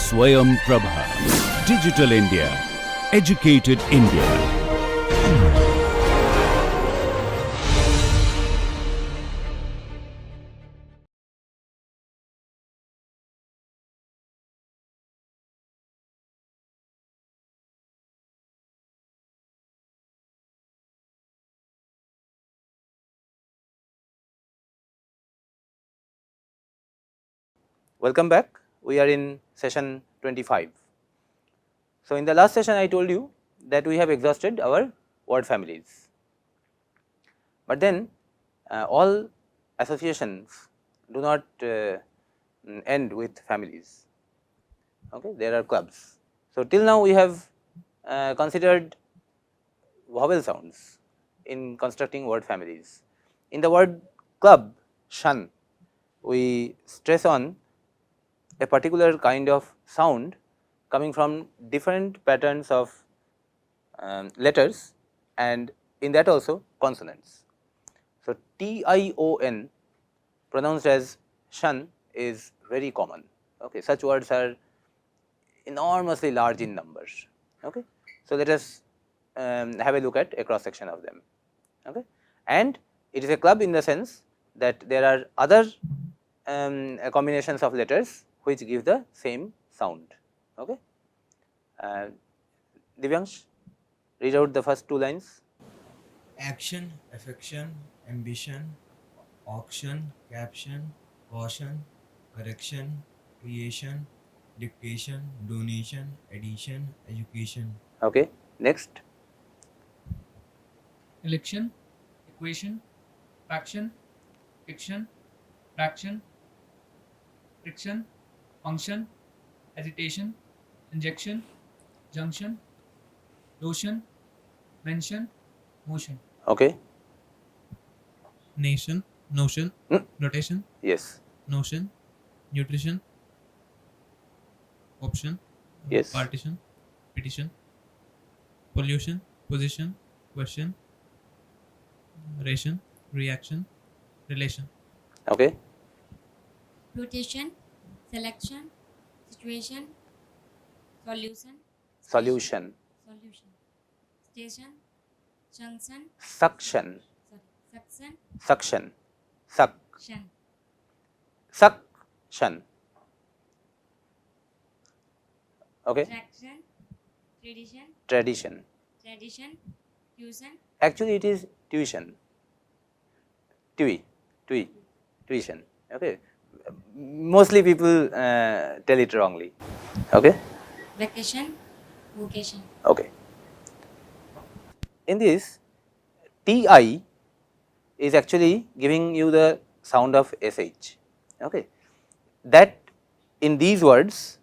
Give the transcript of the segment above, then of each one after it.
Swayam Prabha. Digital India. Educated India. Welcome back. We are in session 25. So, in the last session I told you that we have exhausted our word families, but then all associations do not end with families. Okay, there are clubs. So, till now we have considered vowel sounds in constructing word families. In the word club, shan, we stress on a particular kind of sound coming from different patterns of letters, and in that also consonants. So, tion pronounced as shan is very common. Okay. Such words are enormously large in numbers. Okay. So, let us have a look at a cross section of them. Okay. And it is a club in the sense that there are other combinations of letters which give the same sound. Okay. Divyansh, read out the first two lines. Action, affection, ambition, auction, caption, caution, correction, creation, dictation, donation, addition, education. Okay. Next. Election, equation, faction, fiction, fraction, friction, function, agitation, injection, junction, lotion, mention, motion. Okay. Nation, notion, Mm. notation, Yes. notion, nutrition, option, Yes. partition, petition, pollution, position, question, ration, reaction, relation. Okay. Rotation, selection, situation, solution, Solution. solution, station, junction, Suction. suction, Suction. Suck. shan, Suction. Okay. traction, tradition, Tradition. tradition, tuition, Actually, it is tuition. Tuition. Okay. Mostly people tell it wrongly. Okay. vacation, vocation. Okay. In this, ti is actually giving you the sound of sh. Okay. That in these words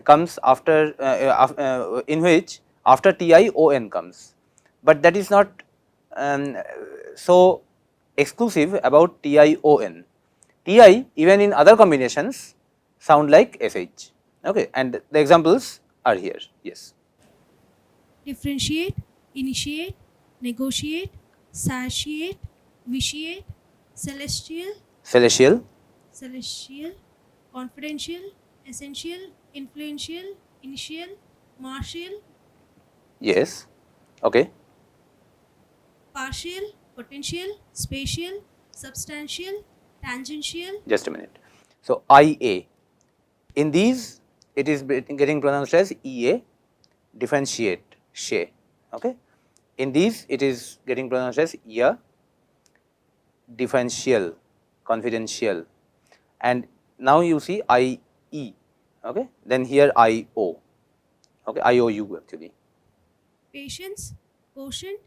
comes after in which after tion comes, but that is not so exclusive about tion. Ti even in other combinations sound like sh. Okay, and the examples are here. Yes. differentiate, initiate, negotiate, satiate, vitiate, celestial, Celestial. celestial, confidential, essential, influential, initial, martial, Yes. Okay. partial, potential, spatial, substantial, tangential, Just a minute. So, IA, in these it is getting pronounced as EA, differentiate, she. Okay. In these it is getting pronounced as IA, differential, confidential, and now you see IE. Okay. Then here IO. Okay. IOU actually. patience, quotient,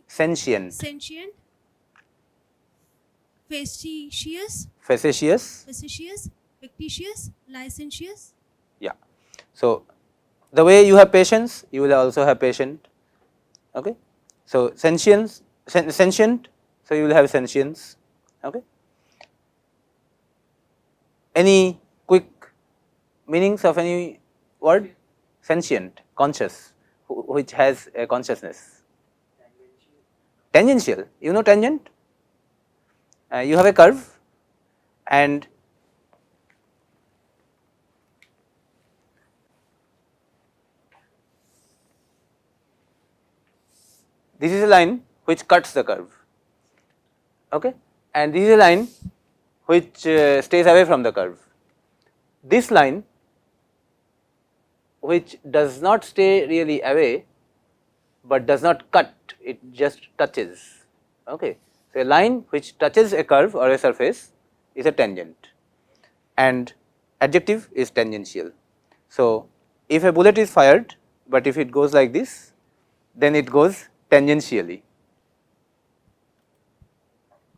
Sentient, sentient, facetious, facetious. facetious, fictitious, licentious, Yeah. So, the way you have patience, you will also have patient. Okay. So, sentience, sentient, so you will have sentience. Okay. Any quick meanings of any word? Sentient, conscious, which has a consciousness. Tangential, you know tangent? You have a curve and this is a line which cuts the curve, okay, and this is a line which stays away from the curve. This line which does not stay really away, but does not cut, it just touches, okay. So, a line which touches a curve or a surface is a tangent, and adjective is tangential. So, if a bullet is fired, but if it goes like this, then it goes tangentially.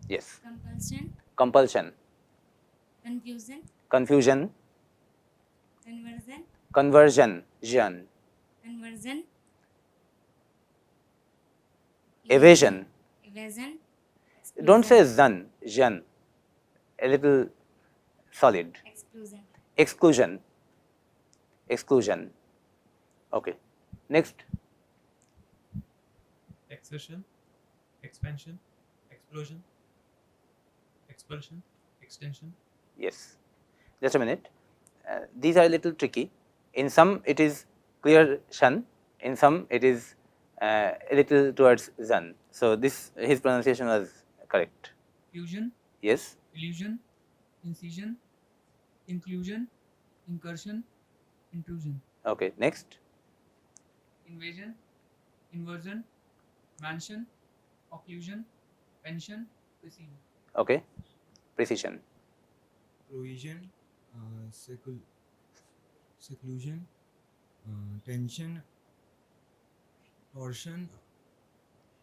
Yes. compulsion, Compulsion, confusion, confusion, conversion, conversion, jan, conversion, evasion. evasion, Do not say zan, jan, a little solid. exclusion, Exclusion, exclusion. Okay. Next, Exertion, expansion, explosion, expulsion, extension. yes. Just a minute. These are a little tricky. In some it is clear shan, in some it is a little towards zan. So, this his pronunciation was correct. fusion, Yes. illusion, incision, inclusion, incursion, intrusion, Okay. Next, invasion, inversion, mansion, occlusion, pension, precision, okay. Precision, provision, seclusion, tension, torsion,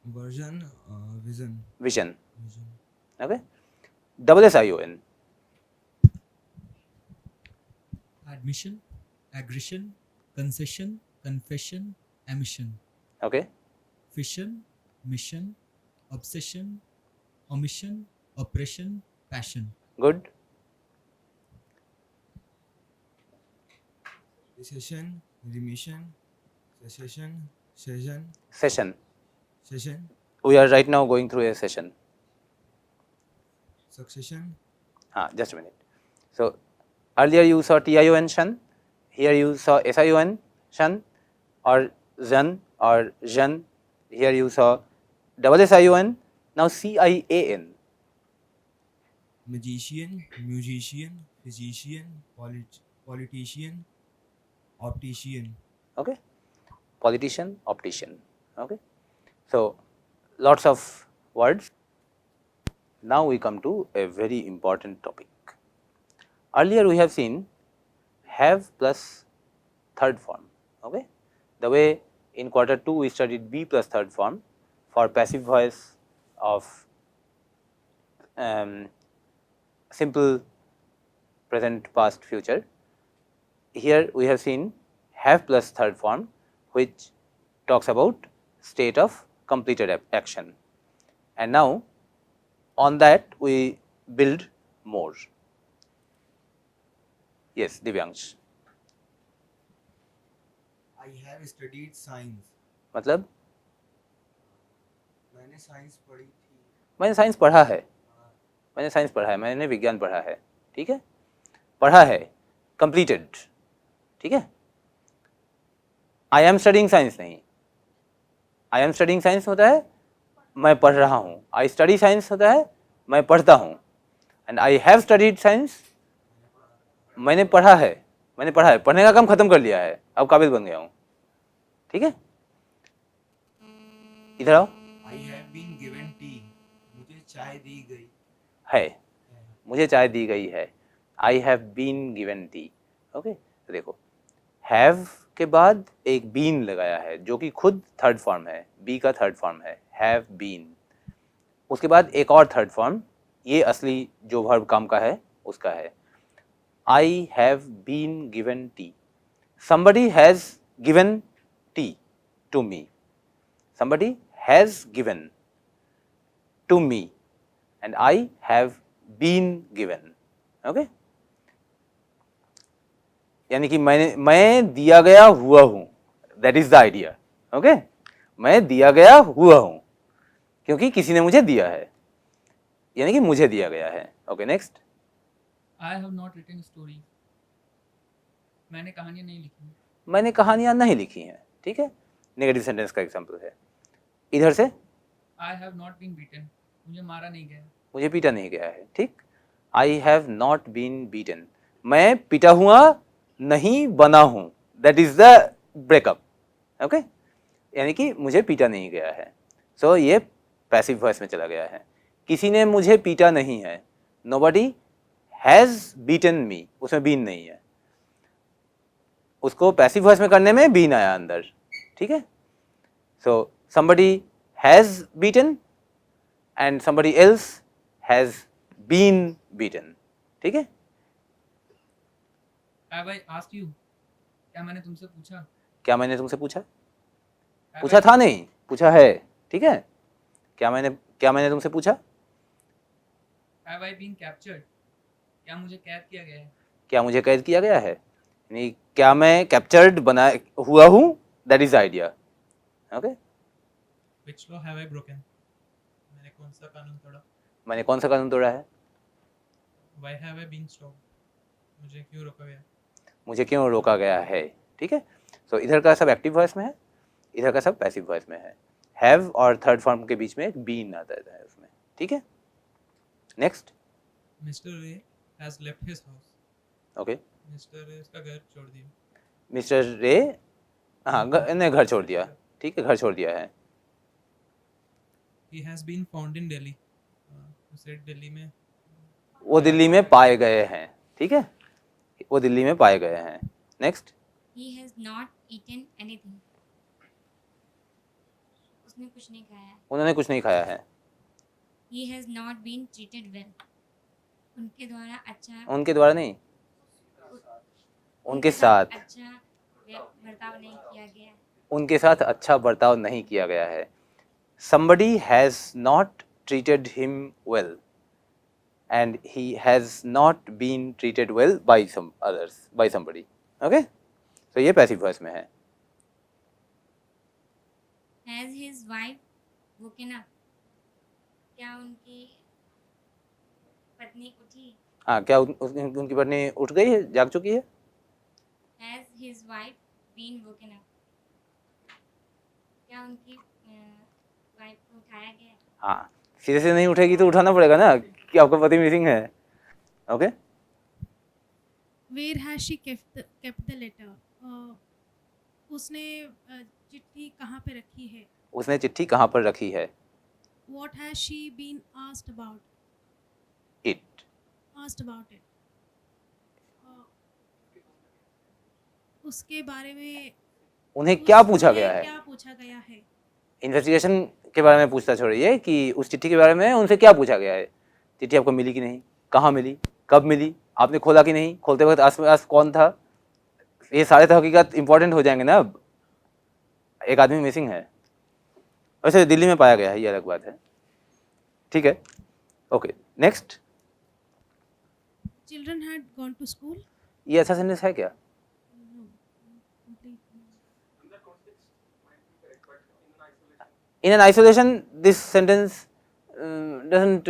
version, vision. vision. Okay. Double SION. admission, aggression, concession, confession, emission, Okay. fission, mission, obsession, omission, oppression, passion, Good. Recession, remission, cessation, session, Session. session, We are right now going through a session. succession, Just a minute. So, earlier you saw TION shan, here you saw SION shan or zan or jan, here you saw double SION, now CIAN. magician, musician, physician, politician, optician. Okay. Politician, optician. Okay. So, lots of words. Now, we come to a very important topic. Earlier we have seen have plus third form. Okay. The way in quarter 2 we studied be plus third form for passive voice of simple present, past, future. Here we have seen have plus third form, which talks about state of completed action, and now on that we build more. Yes, Divyansh. I have studied science. मतलब मैंने science पढ़ी थी. मैंने science पढ़ा है, मैंने science पढ़ा है, मैंने विज्ञान पढ़ा है. ठीक है, पढ़ा है, completed. ठीक है. I am studying science नहीं, I am studying science होता है मैं पढ़ रहा हूँ, I study science होता है मैं पढ़ता हूँ, and I have studied science मैंने पढ़ा है, पढ़ने का काम खत्म कर लिया है, अब काबिल बन गया हूँ. ठीक है, इधर आओ. I have been given tea. मुझे चाय दी गई है, मुझे चाय दी गई है. I have been given tea. Okay, देखो have के बाद एक been लगाया है जो कि खुद थर्ड फॉर्म है, be का थर्ड फॉर्म है, have been. उसके बाद एक और थर्ड फॉर्म, ये असली जो वर्ब काम का है उसका है. I have been given tea. Somebody has given tea to me. Somebody has given to me and I have been given. Okay? यानी कि मैं दिया गया हुआ हूँ. That is the idea. Okay? मैं दिया गया हुआ हूँ क्योंकि किसी ने मुझे दिया है, यानी कि मुझे दिया गया है. Okay, next. I have not written stories. मैंने कहानियाँ नहीं लिखी. मैंने कहानियाँ नहीं लिखी हैं. ठीक है, नेगेटिव सेंटेंस का एग्जाम्पल है. इधर से I have not been beaten. मुझे मारा नहीं गया. मुझे पीटा नहीं गया है, ठीक. I have not been beaten, मैं पीटा हुआ नहीं बना हूं, that is the breakup. Okay, यानी कि मुझे पीटा नहीं गया है. सो ये पैसिव वॉइस में चला गया है. किसी ने मुझे पीटा नहीं है, नोबडी हैज बीटन मी, उसमें बीन नहीं है. उसको पैसिव वॉइस में करने में बीन आया अंदर, ठीक है. सो somebody has beaten and somebody else has been beaten, ठीक है. Have I asked you? क्या मैंने तुमसे पूछा? क्या मैंने तुमसे पूछा? Have पूछा I- था नहीं, पूछा है, ठीक है. क्या मैंने तुमसे पूछा? Have I been captured? क्या मुझे कैद किया गया है? क्या मुझे कैद किया गया है, यानी क्या मैं कैप्चर्ड बना हुआ हूँ, that is idea. Okay, Which law have I broken? मैंने कौन सा कानून तोड़ा? मैंने कौन सा कानून तोड़ा है? Why have I been stopped? मुझे क्यों रोका गया? मुझे क्यों रोका गया है, ठीक है. सो इधर का सब एक्टिव वॉइस में है, इधर का सब पैसिव वॉइस में है. हैव और थर्ड फॉर्म के बीच में एक बीन आता है उसमें, ठीक है. Next. Mr. Ray has left his house. Okay, Mr. Ray उसका घर छोड़ दिया. मिस्टर रे, हाँ, ने घर छोड़ दिया, ठीक है, घर छोड़ दिया है. He has been found in Delhi. उसे दिल्ली में वो दिल्ली में पाए गए हैं, ठीक है, वो दिल्ली में पाए गए हैं. Next. He has not eaten anything. उसने कुछ नहीं खाया है. उन्होंने कुछ नहीं खाया है. He has not been treated well. उनके द्वारा अच्छा उनके द्वारा नहीं, उनके साथ अच्छा बर्ताव नहीं किया गया है. उनके साथ अच्छा बर्ताव नहीं किया गया है. Somebody has not treated him well and he has not been treated well by some others, by somebody. Okay, so ये पैसिव वॉइस में है. Has his wife woken up? क्या उनकी पत्नी उठी? हाँ, क्या उनकी पत्नी उठ गई है, जाग चुकी है? Has his wife been woken up? क्या उनकी वाइफ को उठाया गया है? हाँ, सीधे से नहीं उठेगी तो उठाना पड़ेगा ना कि आपका पति मिसिंग है. Okay, Where has she kept the letter? उसने चिट्ठी कहाँ पे रखी है? उसने चिट्ठी कहाँ पर रखी है? What has she been asked about? It. Asked about it. उसके बारे में उन्हें क्या उससे पूछा गया है? क्या पूछा गया है? इन्वेस्टिगेशन के बारे में पूछता छोड़िए कि उस चिट्ठी के बारे में उनसे क्या पूछा गया है. चिट्ठी आपको मिली कि नहीं, कहाँ मिली, कब मिली, आपने खोला कि नहीं, खोलते वक्त आस कौन था, ये सारे तो हकीकत इंपॉर्टेंट हो जाएंगे ना. अब एक आदमी मिसिंग है, वैसे दिल्ली में पाया गया है, ये अलग बात है, ठीक है. Okay, next. Children had gone to school. ये अच्छा सेंटेंस है क्या? No. Complete. In an isolation, this sentence doesn't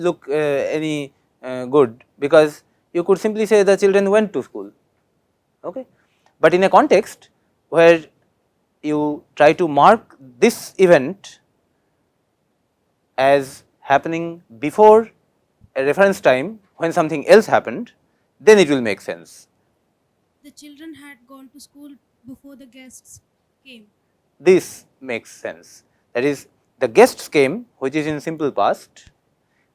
look any good, because you could simply say the children went to school. Okay, but in a context where you try to mark this event as happening before a reference time when something else happened, then it will make sense. The children had gone to school before the guests came. This makes sense. That is, the guests came, which is in simple past,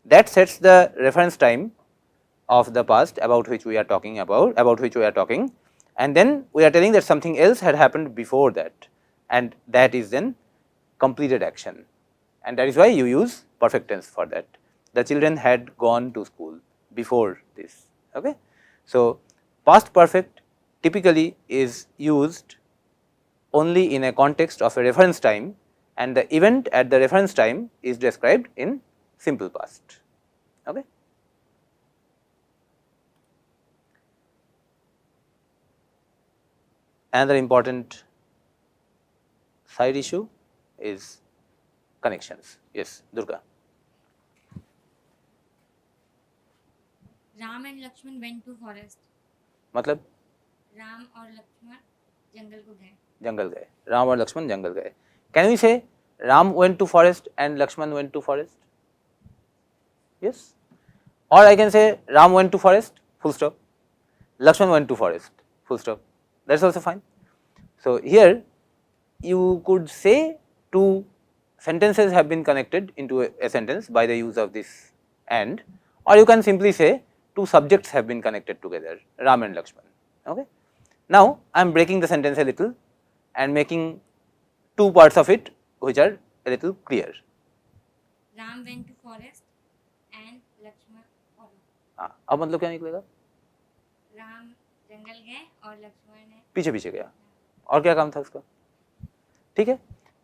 that sets the reference time of the past about which we are talking and then we are telling that something else had happened before that, and that is then completed action, and that is why you use perfect tense for that. The children had gone to school before this. Okay, so past perfect typically is used only in a context of a reference time, and the event at the reference time is described in simple past. Okay. Another important side issue is connections. Yes, Durga. Ram and Lakshman went to forest. मतलब राम और लक्ष्मण जंगल को गए. जंगल गए, राम और लक्ष्मण जंगल गए. Can we say Ram went to forest and Lakshman went to forest? Yes. Or I can say Ram went to forest, full stop. Lakshman went to forest, full stop. That's also fine. So here you could say two sentences have been connected into a sentence by the use of this and, or you can simply say two subjects have been connected together, Ram and Lakshman. Okay. Now I am breaking the sentence a little and making two parts of it which are a little clear. Ram went to forest and Lakshman followed. हाँ, अब मतलब क्या निकलेगा? राम जंगल गए और लक्ष्मण ने पीछे पीछे गया, और क्या काम था उसका? ठीक है.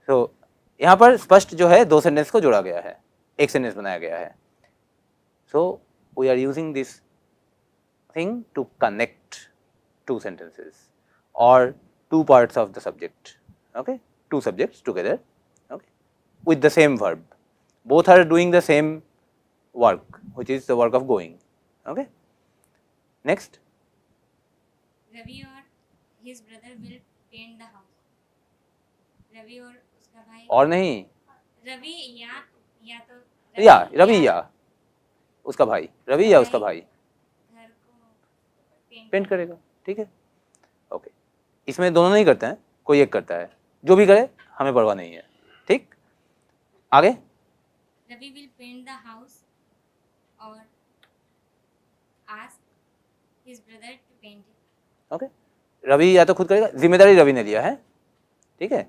तो यहाँ पर स्पष्ट जो है दो सेंटेंस को जोड़ा गया है, एक सेंटेंस बनाया गया है. So we are using this thing to connect two sentences or two parts of the subject. Okay, two subjects together. Okay, with the same verb. Both are doing the same work, which is the work of going. Okay. Next. Ravi और his brother will paint the house. Ravi और उसका भाई और नहीं, रवि या तो रवि या उसका भाई, रवि या उसका भाई घर को पेंट करेगा. ठीक है. ओके, इसमें दोनों नहीं करते हैं, कोई एक करता है. जो भी करे हमें परवाह नहीं है. ठीक, आगे. Ravi will paint the house और ask his brother to paint it. Okay, Ravi या तो खुद करेगा, जिम्मेदारी रवि ने लिया है. ठीक है,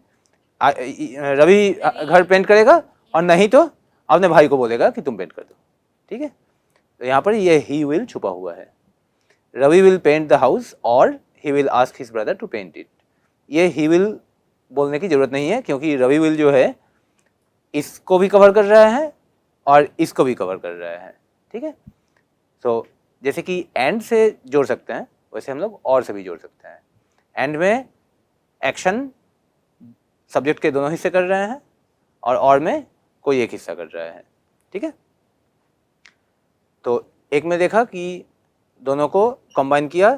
रवि घर पेंट करेगा और नहीं तो अपने भाई को बोलेगा कि तुम पेंट कर दो. ठीक है, तो यहाँ पर ये ही विल छुपा हुआ है. Ravi will paint the house और he will ask his brother to paint it. ये ही विल बोलने की जरूरत नहीं है क्योंकि रवि विल जो है इसको भी कवर कर रहा है और इसको भी कवर कर रहा है. ठीक है, तो जैसे कि एंड से जोड़ सकते हैं वैसे हम लोग और से भी जोड़ सकते हैं. एंड में एक्शन सब्जेक्ट के दोनों हिस्से कर रहे हैं और में कोई एक हिस्सा कर रहा है. ठीक है, तो एक में देखा कि दोनों को कंबाइन किया,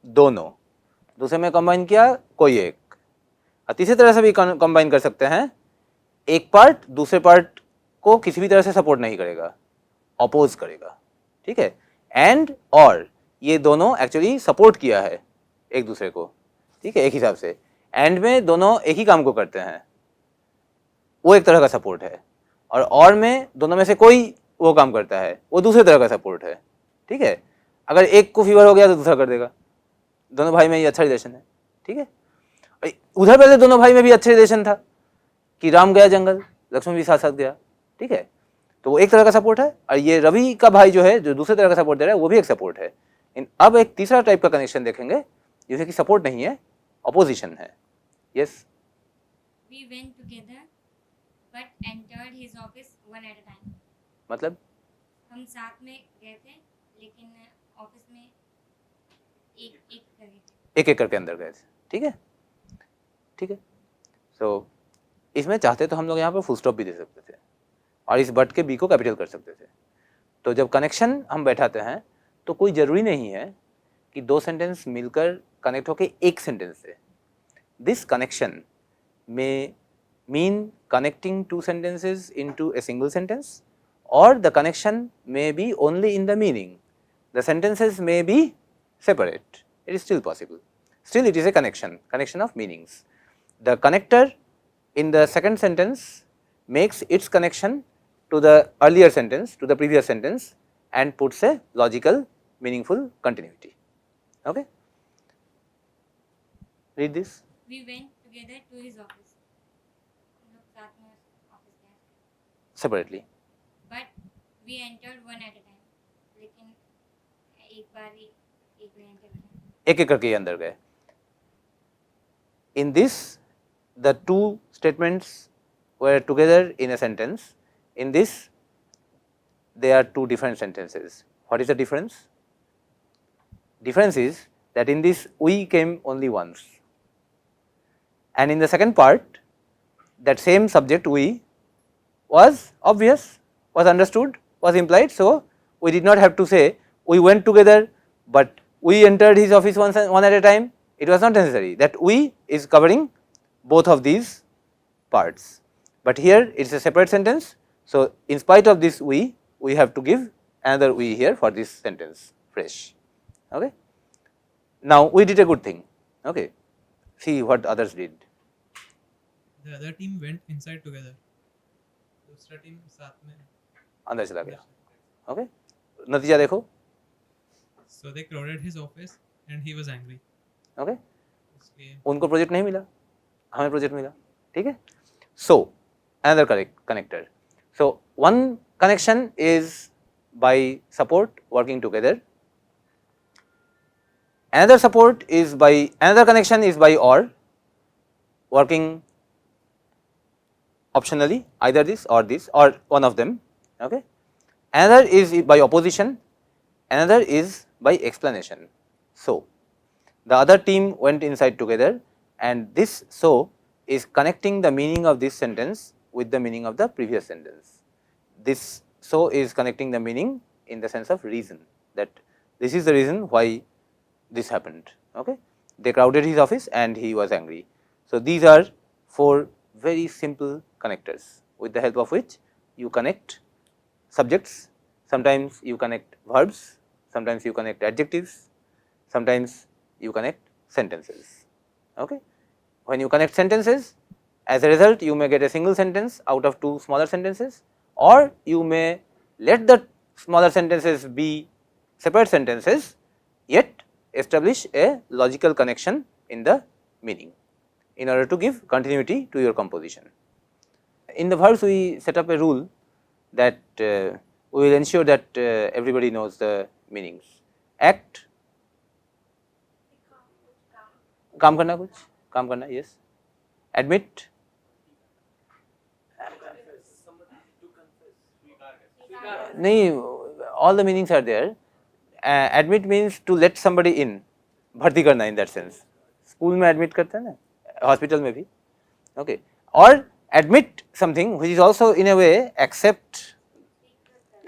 दोनों, दूसरे में कंबाइन किया कोई एक, और तीसरी तरह से भी कंबाइन कर सकते हैं. एक पार्ट दूसरे पार्ट को किसी भी तरह से सपोर्ट नहीं करेगा, अपोज करेगा. ठीक है, एंड और ये दोनों एक्चुअली सपोर्ट किया है एक दूसरे को. ठीक है, एक हिसाब से एंड में दोनों एक ही काम को करते हैं, वो एक तरह का सपोर्ट है, और में दोनों में से कोई वो काम करता है, वो दूसरे तरह का सपोर्ट है. ठीक है, अगर एक को फीवर हो गया तो दूसरा कर देगा. दोनों भाई में ये अच्छा रिलेशन है. ठीक है, उधर पहले दोनों भाई में भी अच्छा रिलेशन था कि राम गया जंगल, लक्ष्मण भी साथ साथ गया. ठीक है, तो वो एक तरह का सपोर्ट है, और ये रवि का भाई जो है जो दूसरे तरह का सपोर्ट दे रहा है वो भी एक सपोर्ट है. अब एक तीसरा टाइप का कनेक्शन देखेंगे जैसे कि सपोर्ट नहीं है, अपोजिशन है. Yes. We went together but entered his office one at a time. मतलब हम साथ में गए थे लेकिन ऑफिस में एक एक करके अंदर गए थे. ठीक है, ठीक है. सो इसमें चाहते तो हम लोग यहाँ पर फुल स्टॉप भी दे सकते थे और इस बट के बी को कैपिटल कर सकते थे. तो जब कनेक्शन हम बैठाते हैं तो कोई ज़रूरी नहीं है कि दो सेंटेंस मिलकर कनेक्ट होके एक सेंटेंस से. दिस कनेक्शन में mean connecting two sentences into a single sentence, or the connection may be only in the meaning. The sentences may be separate. It is still possible. Still it is a connection of meanings. The connector in the second sentence makes its connection to the earlier sentence, to the previous sentence, and puts a logical, meaningful continuity. Okay? Read this. We went together to his office. Separately. But we entered one at a time. लेकिन एक बार ही एक ने enter किया. एक करके अंदर गए. In this, the two statements were together in a sentence. In this, they are two different sentences. What is the difference? Difference is that in this we came only once, and in the second part, that same subject we was obvious, was understood, was implied. So we did not have to say we went together, but we entered his office one at a time. it was not necessary that we is covering both of these parts, but here it is a separate sentence. So, in spite of this we have to give another we here for this sentence fresh. Okay. Now, we did a good thing. Okay. See what others did. The other team went inside together. दूसरा team साथ में. अंदर चला गया. Okay. नतीजा देखो. So they crowded his office and he was angry. Okay. इसलिए उनको प्रोजेक्ट नहीं मिला, हमें प्रोजेक्ट मिला. ठीक है. So another connector. So one connection is by support working together. Another connection is by or working optionally, either this or one of them. Okay. Another is by opposition, another is by explanation. So the other team went inside together, and this so is connecting the meaning of this sentence with the meaning of the previous sentence. This so is connecting the meaning in the sense of reason, that this is the reason why this happened. Okay. They crowded his office and he was angry. So these are 4 very simple connectors with the help of which you connect subjects, sometimes you connect verbs, sometimes you connect adjectives, sometimes you connect sentences. Okay. When you connect sentences, as a result you may get a single sentence out of 2 smaller sentences, or you may let the smaller sentences be separate sentences, yet establish a logical connection in the meaning in order to give continuity to your composition. In the verbs, we set up a rule that we will ensure that everybody knows the meanings. Act, काम करना, yes. Admit, नहीं, all the meanings are there. Admit means to let somebody in, भर्ती करना in that sense. School में admit करते हैं ना, hospital में भी. Okay. Or admit something which is also in a way accept,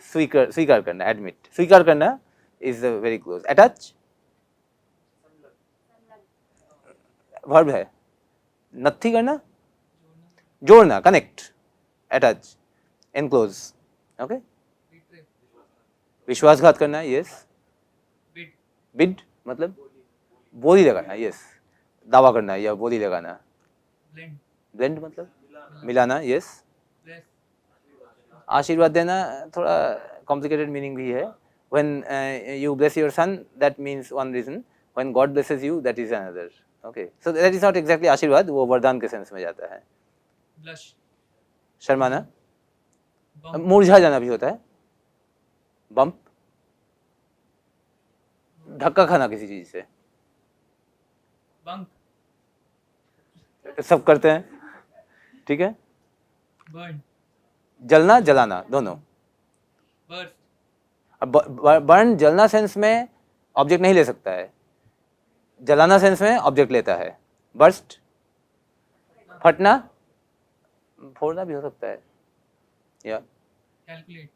स्वीकार करना, admit. स्वीकार करना is very close. Attach, verb है. नत्थी करना, जोड़ना, connect. Attach, enclose. Okay. विश्वासघात करना, yes. Bid मतलब बोली लगाना, yes. दावा करना या बोली लगाना. Blend मतलब मिलाना, yes. आशीर्वाद देना थोड़ा complicated meaning भी है. When you bless your son, that means one reason. When God blesses you, that is another. Okay. So that is not exactly आशीर्वाद, वो वरदान के सेंस में जाता है. शर्माना, मुरझा जाना भी होता है. बम्प, धक्का खाना किसी चीज से, बंक, सब करते हैं. ठीक है. बर्न, जलना, जलाना, दोनों. बर्स्ट, अब बर्न जलना सेंस में ऑब्जेक्ट नहीं ले सकता है, जलाना सेंस में ऑब्जेक्ट लेता है. बर्स्ट, फटना, फोड़ना भी हो सकता है, या कैलकुलेट,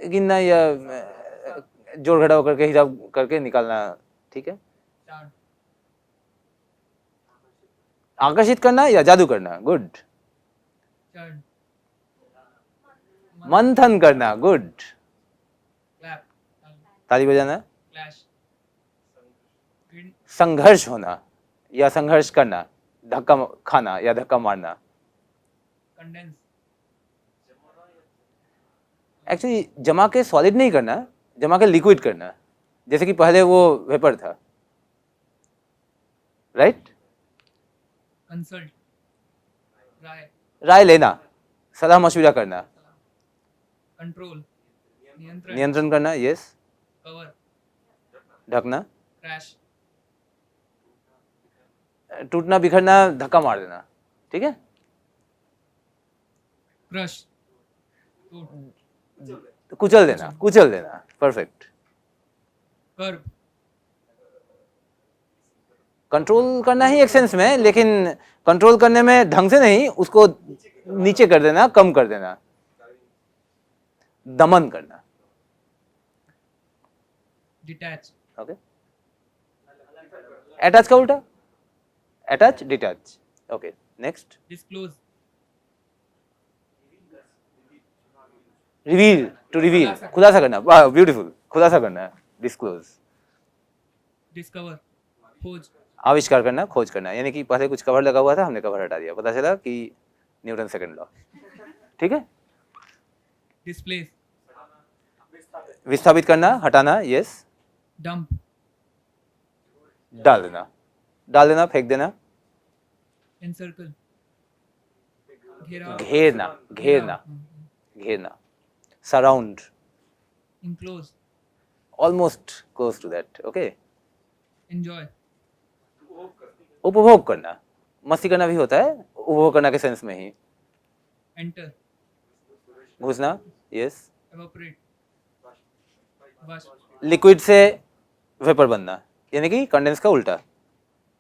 गिनना या जोड़ घटाव करके हिसाब करके निकालना. ठीक है. चार्ट, आकर्षित करना या जादू करना. गुड. चर्न, मंथन करना. गुड. क्लैप, ताली बजाना. क्लैश, संघर्ष होना या संघर्ष करना. धक्का खाना या धक्का मारना. कंडेंस, एक्चुअली जमा के सॉलिड नहीं करना, जमा के लिक्विड करना, जैसे कि पहले वो वेपर था. राइट. कंसल्ट, राय, राय लेना, सलाह मशविरा करना. कंट्रोल, नियंत्रण, नियंत्रण करना, यस. कवर, ढकना. क्रैश, टूटना, बिखरना, धक्का मार देना. ठीक है. क्रश, टूट, कुचल देना. परफेक्ट. कर्व, कंट्रोल करना ही एक सेंस में, लेकिन कंट्रोल करने में ढंग से नहीं, उसको नीचे कर देना, कम कर देना. दमन करना. Detach, okay. अटैच का उल्टा attach detach. Okay, next. disclose, reveal, to reveal, खुलासा. खुलासा करना. वाह, ब्यूटीफुल. खुलासा करना है. डिस्क्लोज, discover, खोज, आविष्कार करना, खोज करना. यानी कि पहले कुछ कवर लगा हुआ था, हमने कवर हटा दिया, पता चला कि न्यूटन सेकंड लॉ. ठीक है. displace, विस्थापित करना, हटाना. यस. dump, डाल देना, डाल देना, फेंक देना. encircle, घेरा, घेरना, घेरना, घेरना. Surround, enclose, almost close to that. Okay. enjoy, उपभोग करना. मस्ती करना भी होता है उपभोग करना के सेंस में ही. enter, घुसना. यस. evaporate, wash, लिक्विड से वेपर बनना, यानी कि कंडेंस का उल्टा.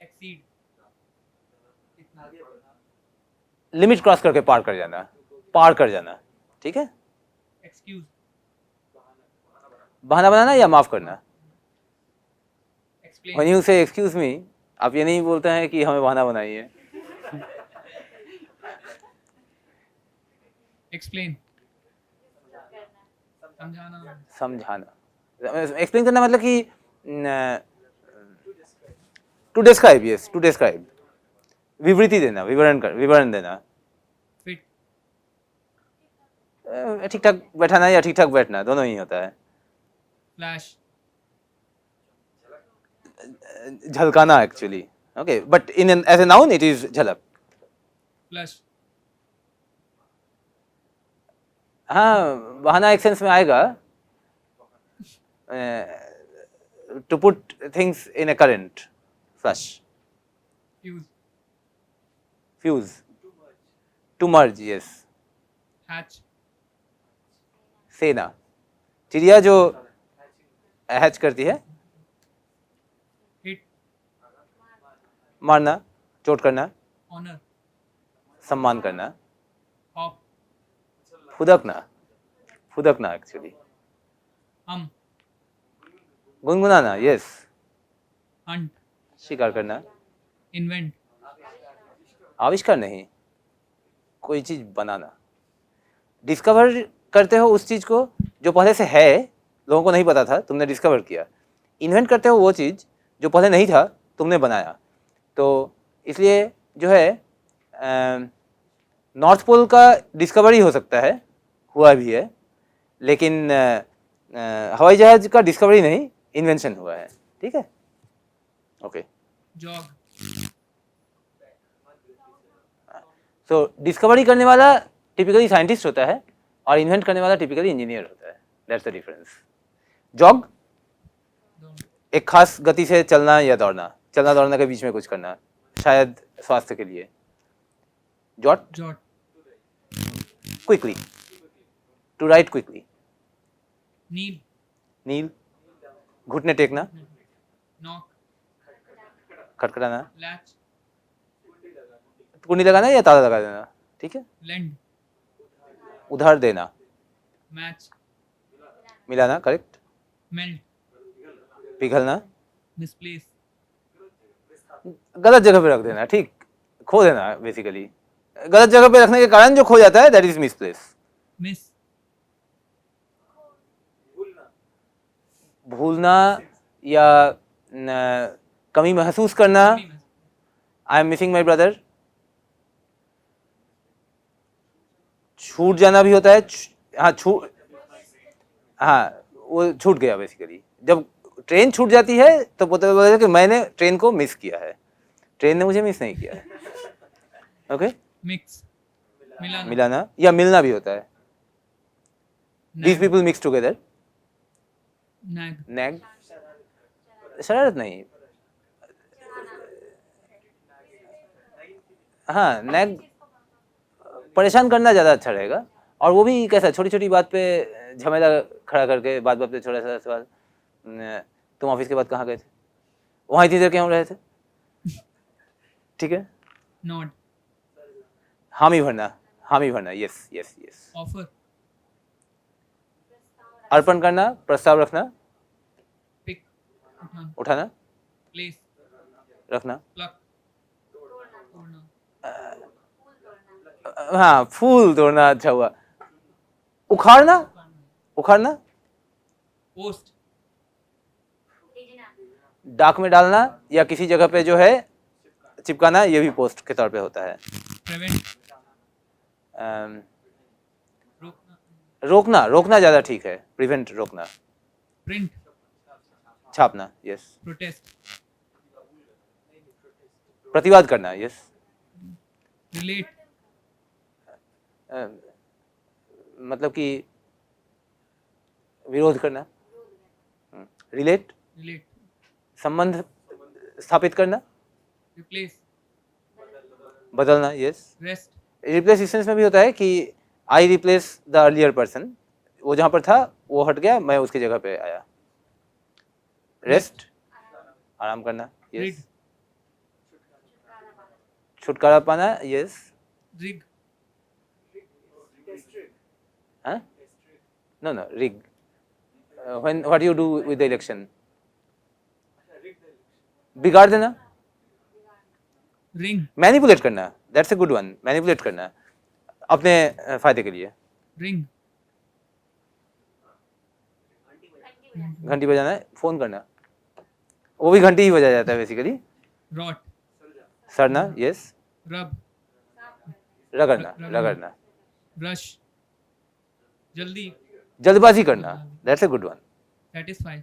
exceed, लिमिट क्रॉस करके पार कर जाना, पार कर जाना. ठीक है. excuse, बहाना बनाना या माफ करना. explain, when you say excuse me, आप ये नहीं बोलते हैं कि हमें बहाना बनाइए. explain, समझाना, समझाना. एक्सप्लेन करना मतलब कि to describe. Yes, to describe. विवृति देना, विवरण देना. fit, ठीक ठाक बैठाना या ठीक ठाक बैठना, दोनों ही होता है. flash, झलकाना actually. Okay, but in as a noun it is झलक. flush, हाँ, बहाना एक सेंस में आएगा. To put things in a current. Flush. fuse, fuse, to merge. Yes. hatch, सेना, चिड़िया जो हैच करती है. hit, मारना, चोट करना, honor, सम्मान करना. hop, फुदकना, फुदकना एक्चुअली. गुनगुनाना. यस. hunt, शिकार करना. invent, आविष्कार नहीं, कोई चीज बनाना. डिस्कवर करते हो उस चीज को जो पहले से है, लोगों को नहीं पता था, तुमने डिस्कवर किया. इन्वेंट करते हो वो चीज जो पहले नहीं था, तुमने बनाया. तो इसलिए जो है नॉर्थ पोल का डिस्कवरी हो सकता है, हुआ भी है, लेकिन हवाई जहाज का डिस्कवरी नहीं, इन्वेंशन हुआ है. ठीक है. ओके. jog, सो डिस्कवरी करने वाला टिपिकली साइंटिस्ट होता है और इन्वेंट करने वाला टिपिकली इंजीनियर होता है. That's the difference. जॉग, एक खास गति से चलना या दौड़ना, चलना दौड़ना के बीच में कुछ करना, शायद स्वास्थ्य के लिए. Jot, jot, quickly, to write quickly. kneel, kneel, घुटने टेकना, knock, खटखटाना. latch, कुंडी लगाना या ताला लगा देना. ठीक है. lend, उधार देना, match, मिलाना. करेक्ट. melt, पिघलना, misplace, गलत जगह पे रख देना. ठीक, खो देना. बेसिकली गलत जगह पे रखने के कारण जो खो जाता है दैट इज मिसप्लेस. miss, भूलना या कमी महसूस करना. I am missing my brother. छूट जाना भी होता है. हाँ, वो छूट गया. बेसिकली जब ट्रेन छूट जाती है तो पता चलता है कि मैंने ट्रेन को मिस किया है, ट्रेन ने मुझे मिस नहीं किया है. ओके. mix, मिलाना, मिलाना या मिलना भी होता है. These nag, people mix together. nag, nag, शरारत नहीं. हाँ, नैग परेशान करना ज़्यादा अच्छा रहेगा. और वो भी कैसा, छोटी छोटी बात पे झमेला खड़ा करके, बात बात पे छोटा सा सवाल. तुम ऑफिस के बाद कहाँ गए थे? वहाँ इतनी देर क्यों रहे थे? ठीक है. nod, हामी भरना, हामी भरना. Yes yes yes. offer, अर्पण करना, प्रस्ताव रखना, pick, उठाना, उठाना. place, रखना, प्लक तोड़ना, हाँ फूल तोड़ना, अच्छा हुआ। उखाड़ना, उखाड़ना, पोस्ट डाक में डालना या किसी जगह पे जो है चिपकाना, ये भी पोस्ट के तौर पे होता है। प्रिवेंट अम, रोकना, रोकना, रोकना ज्यादा ठीक है, प्रिवेंट रोकना। Print छापना, yes. प्रोटेस्ट प्रतिवाद करना, यस। रिलेट मतलब कि विरोध करना। रिलेट, रिलेट संबंध स्थापित करना, रिप्लेस बदलना, यस। रेस्ट रिप्लेस इस सेंस में भी होता है कि आई रिप्लेस द अर्लियर पर्सन, वो जहां पर था वो हट गया, मैं उसकी जगह पे आया। रेस्ट, आराम करना, रिग यस। छुटकारा पाना, yes. Rig Huh? No, no, rig. When what do you do with the election? बिगाड़ देना, रिंग मैनिपुलेट करना, that's a good one, manipulate करना अपने फायदे के लिए। रिंग घंटी बजाना है, फोन करना, वो भी घंटी ही बजा जाता है बेसिकली। रॉट सड़ना, यस। रब रगड़ना, रगड़ना। रश जल्दी जल्दबाजी करना, that's a good one. Satisfy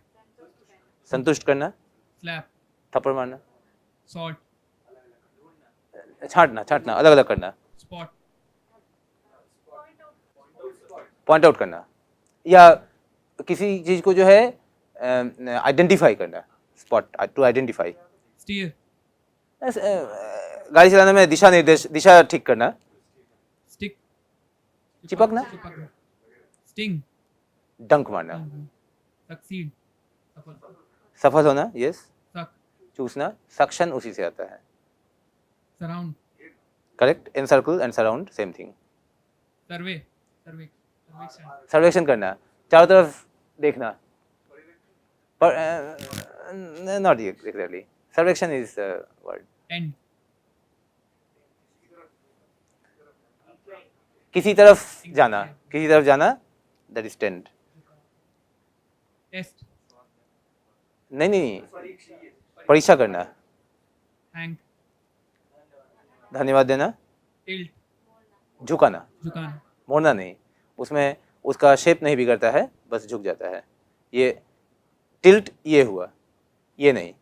संतुष्ट करना, स्लैप थप्पड़ मारना, सॉर्ट छांटना, छांटना, अलग अलग करना, स्पॉट पॉइंट आउट करना, या किसी चीज को जो है आइडेंटिफाई करना, स्पॉट, टू आइडेंटिफाई। स्टीयर गाड़ी चलाने में दिशा निर्देश, दिशा ठीक करना, स्टिक चिपकना, स्टिंग डंक मारना, सक्सीड सफल होना, यस। सक चूसना, सक्शन उसी से आता है, surround correct. Encircle and surround same thing. Survey सर्वेक्षण सर्वेक्षण करना, चारों तरफ देखना, पर नॉट एग्जैक्टली, सर्वेक्षण इज वर्ड। एंड किसी तरफ जाना, किसी तरफ जाना, दैट इज टेंड। टेस्ट नहीं नहीं, परीक्षा करना, हैंक धन्यवाद देना, टिल्ट झुकाना, झुकाना मोड़ना नहीं, उसमें उसका शेप नहीं बिगड़ता है, बस झुक जाता है। ये टिल्ट ये हुआ, ये नहीं।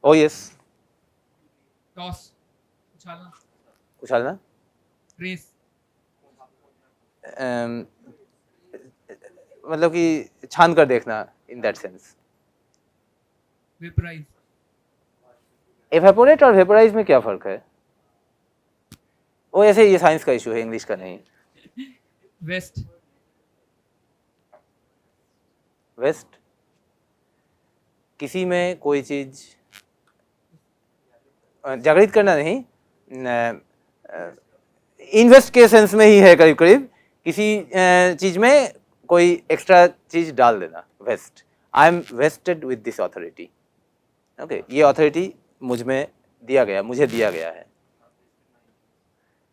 ओ यस, टॉस उछालना उछालना, रेस मतलब कि छान कर देखना, in that sense. Vaporise evaporate और वेपोराइज में क्या फर्क है? वो ऐसे ये साइंस का इशू है, इंग्लिश का नहीं। वेस्ट वेस्ट, किसी में कोई चीज जागृत करना नहीं, इन्वेस्ट के सेंस में ही है करीब करीब, किसी चीज में कोई एक्स्ट्रा चीज डाल देना, waste. I am vested with this authority, okay, ये अथॉरिटी मुझ में दिया गया, मुझे दिया गया है,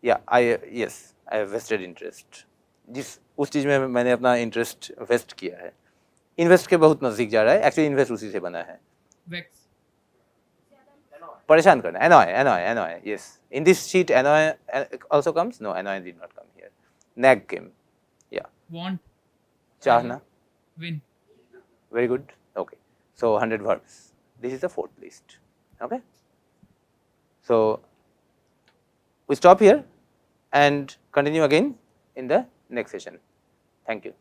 या I yes I have vested interest, जिस उस चीज में मैंने अपना इंटरेस्ट वेस्ट किया है। इन्वेस्ट के बहुत नजदीक जा रहा है, एक्चुअली इन्वेस्ट उसी से बना है। वेक्स परेशान करना, annoy, annoy, annoy, yes. In this sheet, annoy also comes? No, annoy did not come here. Nag came, yeah. want Chahna, win very good, okay. So 100 verbs. This is the fourth list, okay. So we stop here and continue again in the next session. Thank you.